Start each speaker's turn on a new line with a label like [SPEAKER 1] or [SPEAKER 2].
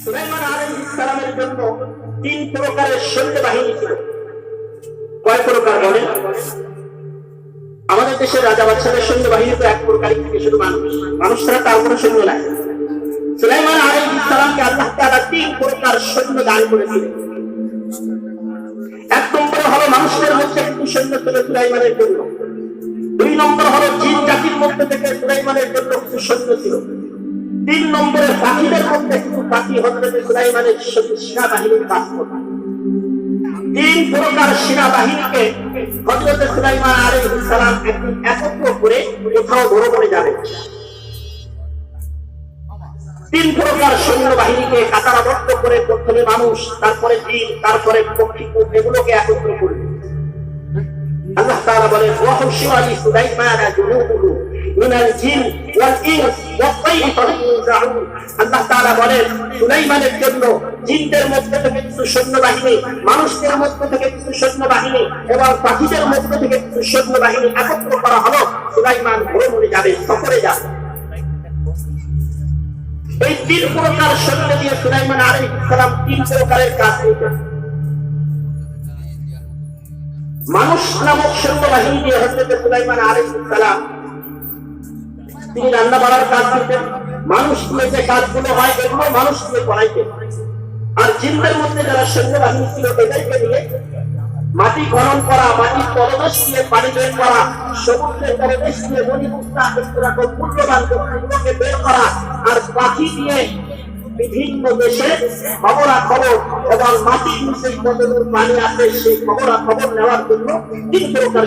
[SPEAKER 1] সুলাইমান আলাইহিস সালামের জন্য 3 প্রকারের সৈন্য বাহিনী ছিল। কয় প্রকার বলেন? আমাদের দেশের রাজা বাদশাদের সৈন্য বাহিনী তো এক প্রকারই থাকে, শুধু মানুষ ছাড়া তার কোনো সৈন্য নাই। সুলাইমান আলাইহিস সালামকে আল্লাহ তাআলা 3 প্রকার সৈন্য দান করেছিলেন। এক নম্বর হলো মানুষের মধ্যে কিছু সৈন্য ছিল সুলাইমানের জন্য। 2 নম্বর হলো জিন জাতির মধ্যে থেকে সুলাইমানের জন্য কিছু সৈন্য ছিল। 3 নম্বরে পাখিদের মধ্যে কিছু পাখি হযরত সুলাইমানের সেনাবাহিনীর কাজ করত। 3 প্রকার সেনাবাহিনীকে হযরত সুলাইমান আলাইহিস সালাম একদিন একত্র করে কোথাও ভ্রমণে যাবেন। 3 প্রকার সৈন্যবাহিনীকে কাতারবদ্ধ করে প্রথমে মানুষ, তারপরে জিন, তারপরে পক্ষী, এগুলোকে একত্র করলেন। আল্লাহ তাআলা বলেন ওয়াহুশিরা লিসুলাইমান জুনুদুহু মিনাল জিন ওয়াল ইনস ওয়াত-তায়রি ফাহুম। আল্লাহ তাআলা বলেন সুলাইমানের জন্য জিনদের মধ্যে থেকে কিছু সৈন্যবাহিনী, মানুষদের মধ্যে থেকে কিছু সৈন্যবাহিনী এবং পাখিদের মধ্যে থেকে কিছু সৈন্যবাহিনী একত্র করা হলো। সুলাইমান ভ্রমণে যাবে, সফরে যাবে। এই 3 প্রকার সৈন্য দিয়ে সুলাইমান আলাইহিস সালাম 3 প্রকারের কাজ করতেন। মানুষ নামক সৈন্যবাহিনী দিয়ে হযরত সুলাইমান আলাইহিস সালাম তিনি রান্না বাড়ার কাজ করতেন। মানুষ দিয়ে যে কাজগুলো হয় এগুলো মানুষ দিয়ে করাইতেন। আর জিনদের মধ্যে যারা সৈন্যবাহিনী ছিল এদেরকে দিয়ে মাটি খনন করা, মাটির তলদেশ দিয়ে পানি বের করা, সমুদ্রের তলদেশ দিয়ে মণিমুক্তা এরকম মূল্যবান বস্তুগুলোকে বের করা, আর পাখি দিয়ে বিভিন্ন দেশে খবরাখবর এবং মাটির নিচে কতদূর পানি আছে সেই খবরাখবর নেওয়ার জন্য 3 প্রকার